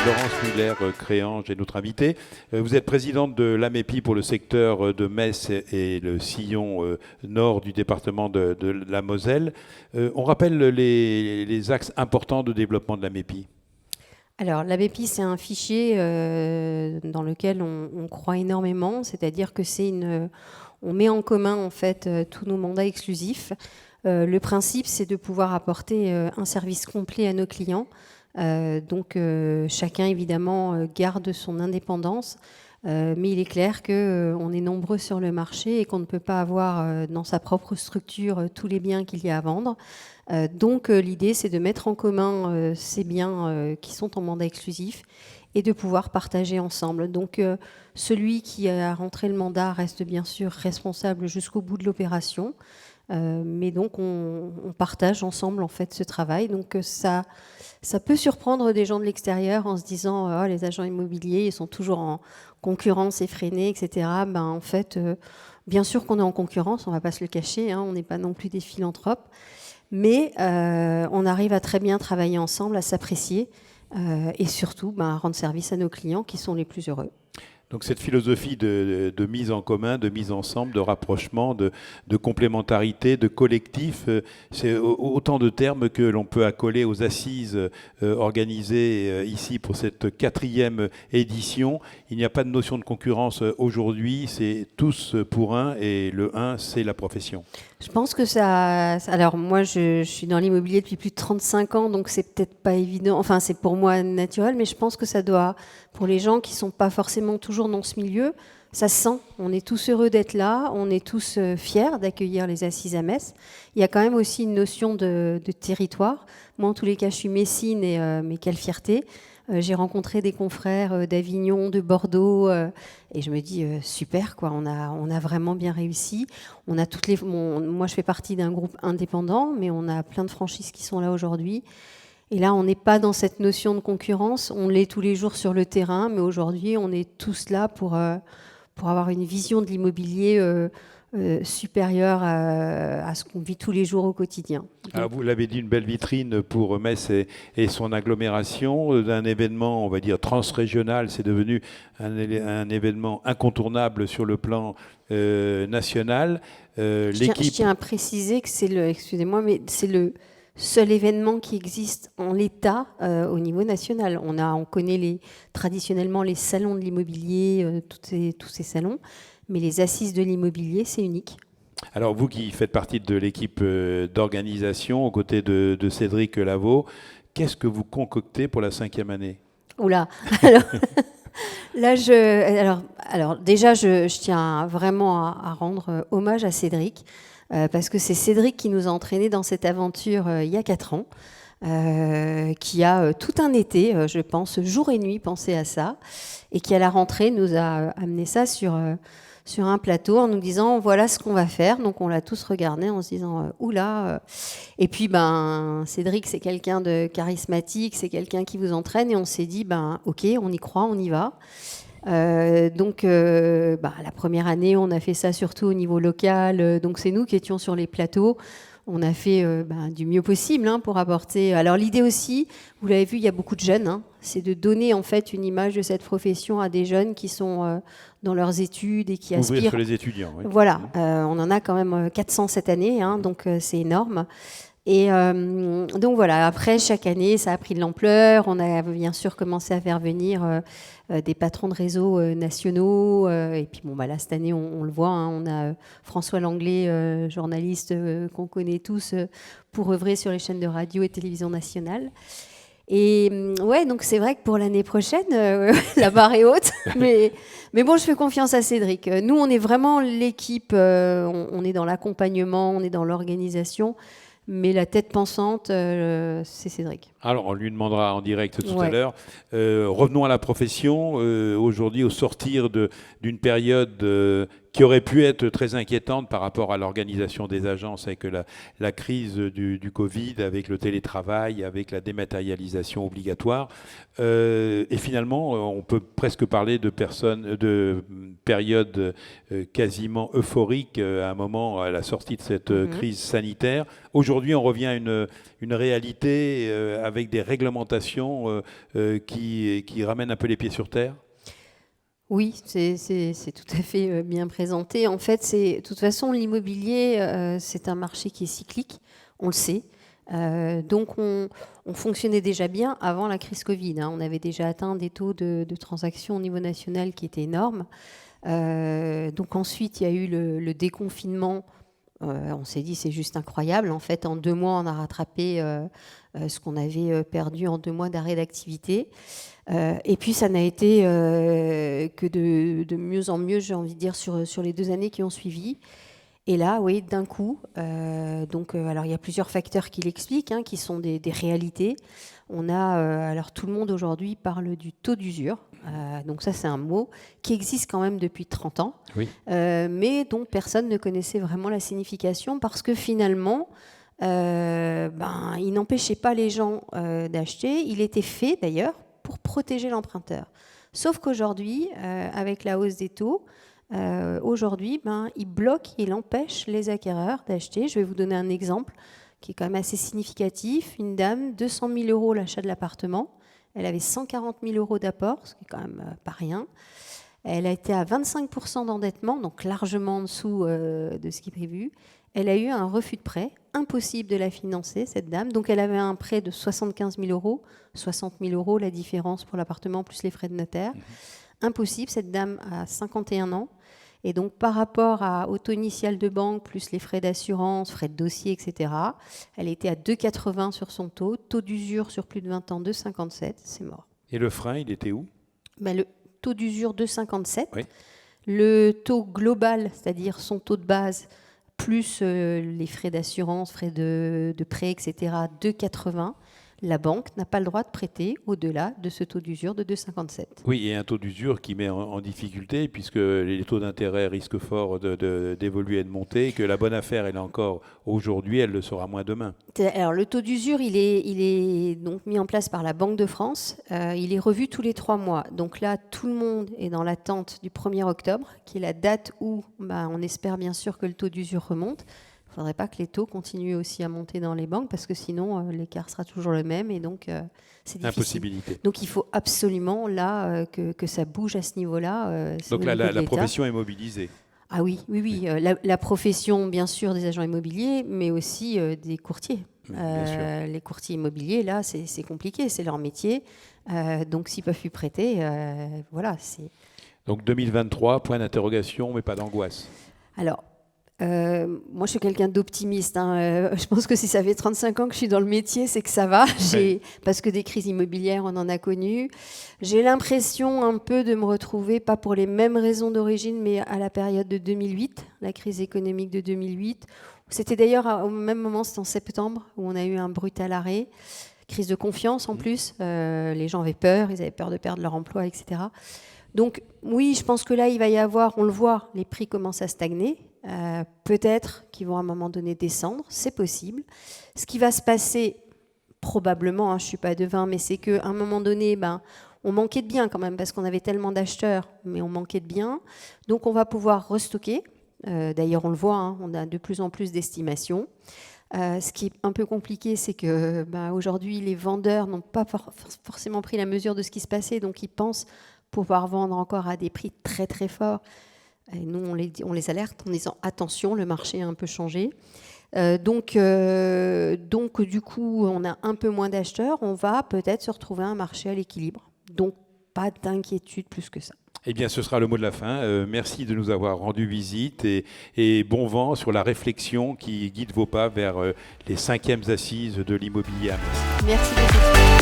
Laurence Muller-Créange est notre invitée. Vous êtes présidente de l'AMEPI pour le secteur de Metz et le sillon nord du département de la Moselle. On rappelle les axes importants de développement de l'AMEPI. Alors, l'AMEPI, c'est un fichier dans lequel on croit énormément, c'est-à-dire que on met en commun en fait tous nos mandats exclusifs. Le principe, c'est de pouvoir apporter un service complet à nos clients. Donc, chacun, évidemment, garde son indépendance. Mais il est clair qu'on est nombreux sur le marché et qu'on ne peut pas avoir dans sa propre structure tous les biens qu'il y a à vendre. Donc, l'idée, c'est de mettre en commun ces biens qui sont en mandat exclusif et de pouvoir partager ensemble. Donc, celui qui a rentré le mandat reste bien sûr responsable jusqu'au bout de l'opération. Mais donc, on partage ensemble en fait ce travail. Donc, ça peut surprendre des gens de l'extérieur en se disant oh, les agents immobiliers, ils sont toujours en concurrence effrénée, etc. Ben, en fait, bien sûr qu'on est en concurrence, on ne va pas se le cacher, hein, on n'est pas non plus des philanthropes. Mais on arrive à très bien travailler ensemble, à s'apprécier et surtout à rendre service à nos clients qui sont les plus heureux. Donc cette philosophie de mise en commun, de mise ensemble, de rapprochement, de complémentarité, de collectif, c'est autant de termes que l'on peut accoler aux assises organisées ici pour cette 4e édition. Il n'y a pas de notion de concurrence aujourd'hui, c'est tous pour un et le un, c'est la profession. Je pense que ça... Alors moi, je suis dans l'immobilier depuis plus de 35 ans, donc c'est peut-être pas évident, enfin c'est pour moi naturel, mais je pense que ça doit, pour les gens qui sont pas forcément toujours dans ce milieu, ça se sent. On est tous heureux d'être là, on est tous fiers d'accueillir les assises à Metz. Il y a quand même aussi une notion de territoire. Moi, en tous les cas, je suis messine, mais quelle fierté. J'ai rencontré des confrères d'Avignon, de Bordeaux, et je me dis super, quoi. On a vraiment bien réussi. On a moi, je fais partie d'un groupe indépendant, mais on a plein de franchises qui sont là aujourd'hui. Et là, on n'est pas dans cette notion de concurrence. On l'est tous les jours sur le terrain, mais aujourd'hui, on est tous là pour avoir une vision de l'immobilier supérieure à ce qu'on vit tous les jours au quotidien. Alors vous l'avez dit, une belle vitrine pour Metz et son agglomération, d'un événement, on va dire, transrégional, c'est devenu un événement incontournable sur le plan national. Je tiens à préciser que excusez-moi, mais c'est le seul événement qui existe en l'état au niveau national. On connaît traditionnellement les salons de l'immobilier, tous ces salons, mais les assises de l'immobilier, c'est unique. Alors vous qui faites partie de l'équipe d'organisation aux côtés de Cédric Lavaux, qu'est-ce que vous concoctez pour la 5e année? Oula, alors, là alors déjà je tiens vraiment à rendre hommage à Cédric parce que c'est Cédric qui nous a entraînés dans cette aventure il y a 4 ans. Qui a tout un été, je pense, jour et nuit pensé à ça, et qui à la rentrée nous a amené ça sur un plateau en nous disant voilà ce qu'on va faire. Donc on l'a tous regardé en se disant oula. Et puis Cédric, c'est quelqu'un de charismatique, c'est quelqu'un qui vous entraîne, et on s'est dit ok, on y croit, on y va. Donc la première année, on a fait ça surtout au niveau local. Donc c'est nous qui étions sur les plateaux. On a fait du mieux possible pour apporter. Alors l'idée aussi, vous l'avez vu, il y a beaucoup de jeunes. C'est de donner en fait une image de cette profession à des jeunes qui sont dans leurs études et qui aspirent. Ouvrir sur les étudiants. Oui. Voilà, on en a quand même 400 cette année, donc c'est énorme. Et donc voilà, après chaque année, ça a pris de l'ampleur. On a bien sûr commencé à faire venir des patrons de réseaux nationaux. Et puis là, cette année, on le voit, on a François Langlais, journaliste qu'on connaît tous, pour œuvrer sur les chaînes de radio et télévision nationale. Et ouais, donc c'est vrai que pour l'année prochaine, la barre est haute. mais bon, je fais confiance à Cédric. Nous, on est vraiment l'équipe, on est dans l'accompagnement, on est dans l'organisation. Mais la tête pensante, c'est Cédric. Alors, on lui demandera en direct tout à l'heure. Revenons à la profession. Aujourd'hui, au sortir d'une période qui aurait pu être très inquiétante par rapport à l'organisation des agences avec la crise du Covid, avec le télétravail, avec la dématérialisation obligatoire. Et finalement, on peut presque parler de période quasiment euphorique à un moment, à la sortie de cette crise sanitaire. Aujourd'hui, on revient à une réalité avec des réglementations qui ramènent un peu les pieds sur terre? Oui, c'est tout à fait bien présenté. En fait, de toute façon, l'immobilier, c'est un marché qui est cyclique, on le sait. Donc, on fonctionnait déjà bien avant la crise Covid, hein. On avait déjà atteint des taux de transactions au niveau national qui étaient énormes. Donc ensuite, il y a eu le déconfinement. On s'est dit, c'est juste incroyable. En fait, en 2 mois, on a rattrapé ce qu'on avait perdu en 2 mois d'arrêt d'activité. Et puis, ça n'a été que de mieux en mieux, j'ai envie de dire, sur les 2 années qui ont suivi. Et là, oui, d'un coup, alors il y a plusieurs facteurs qui l'expliquent, hein, qui sont des réalités. On a, alors tout le monde aujourd'hui parle du taux d'usure. Donc ça, c'est un mot qui existe quand même depuis 30 ans, Oui. Mais dont personne ne connaissait vraiment la signification parce que finalement, il n'empêchait pas les gens d'acheter. Il était fait d'ailleurs pour protéger l'emprunteur. Sauf qu'aujourd'hui, avec la hausse des taux, aujourd'hui, il bloque, il empêche les acquéreurs d'acheter. Je vais vous donner un exemple qui est quand même assez significatif. Une dame, 200 000 euros l'achat de l'appartement. Elle avait 140 000 euros d'apport, ce qui est quand même pas rien. Elle a été à 25% d'endettement, donc largement en dessous de ce qui est prévu. Elle a eu un refus de prêt, impossible de la financer, cette dame. Donc elle avait un prêt de 75 000 euros, 60 000 euros la différence pour l'appartement plus les frais de notaire. Impossible, cette dame a 51 ans. Et donc, par rapport au taux initial de banque, plus les frais d'assurance, frais de dossier, etc., elle était à 2,80 sur son taux. Taux d'usure sur plus de 20 ans, 2,57. C'est mort. Et le frein, il était où? Le taux d'usure, 2,57. Oui. Le taux global, c'est-à-dire son taux de base, plus les frais d'assurance, frais de prêt, etc., 2,80. La banque n'a pas le droit de prêter au-delà de ce taux d'usure de 2,57. Oui, et un taux d'usure qui met en difficulté, puisque les taux d'intérêt risquent fort d'évoluer et de monter, et que la bonne affaire, elle est encore aujourd'hui, elle le sera moins demain. Alors, le taux d'usure, il est donc mis en place par la Banque de France. Il est revu tous les 3 mois. Donc là, tout le monde est dans l'attente du 1er octobre, qui est la date où on espère bien sûr que le taux d'usure remonte. Il ne faudrait pas que les taux continuent aussi à monter dans les banques parce que sinon l'écart sera toujours le même et donc c'est difficile. Impossibilité. Donc il faut absolument là que ça bouge à ce niveau-là. Donc là, la profession est mobilisée. Ah oui. La profession bien sûr des agents immobiliers mais aussi des courtiers. Bien sûr. Les courtiers immobiliers là c'est compliqué, c'est leur métier. Donc s'ils ne peuvent plus prêter, voilà. Donc 2023, point d'interrogation mais pas d'angoisse. Alors, moi, je suis quelqu'un d'optimiste. Je pense que si ça fait 35 ans que je suis dans le métier, c'est que ça va. Parce que des crises immobilières, on en a connu. J'ai l'impression un peu de me retrouver, pas pour les mêmes raisons d'origine, mais à la période de 2008, la crise économique de 2008. C'était d'ailleurs au même moment, c'était en septembre, où on a eu un brutal arrêt. Crise de confiance en plus. Les gens avaient peur, ils avaient peur de perdre leur emploi, etc. Donc oui, je pense que là, il va y avoir, on le voit, les prix commencent à stagner. Peut-être qu'ils vont à un moment donné descendre, c'est possible. Ce qui va se passer, probablement, je ne suis pas devin, mais c'est qu'à un moment donné, on manquait de biens quand même, parce qu'on avait tellement d'acheteurs, mais on manquait de biens. Donc on va pouvoir restocker. D'ailleurs, on le voit, on a de plus en plus d'estimations. Ce qui est un peu compliqué, c'est que aujourd'hui, les vendeurs n'ont pas forcément pris la mesure de ce qui se passait, donc ils pensent pouvoir vendre encore à des prix très très forts. Et nous, on les alerte en disant attention, le marché a un peu changé. Donc, du coup, on a un peu moins d'acheteurs. On va peut-être se retrouver un marché à l'équilibre. Donc, pas d'inquiétude plus que ça. Eh bien, ce sera le mot de la fin. Merci de nous avoir rendu visite et bon vent sur la réflexion qui guide vos pas vers les 5e assises de l'immobilier. Merci beaucoup.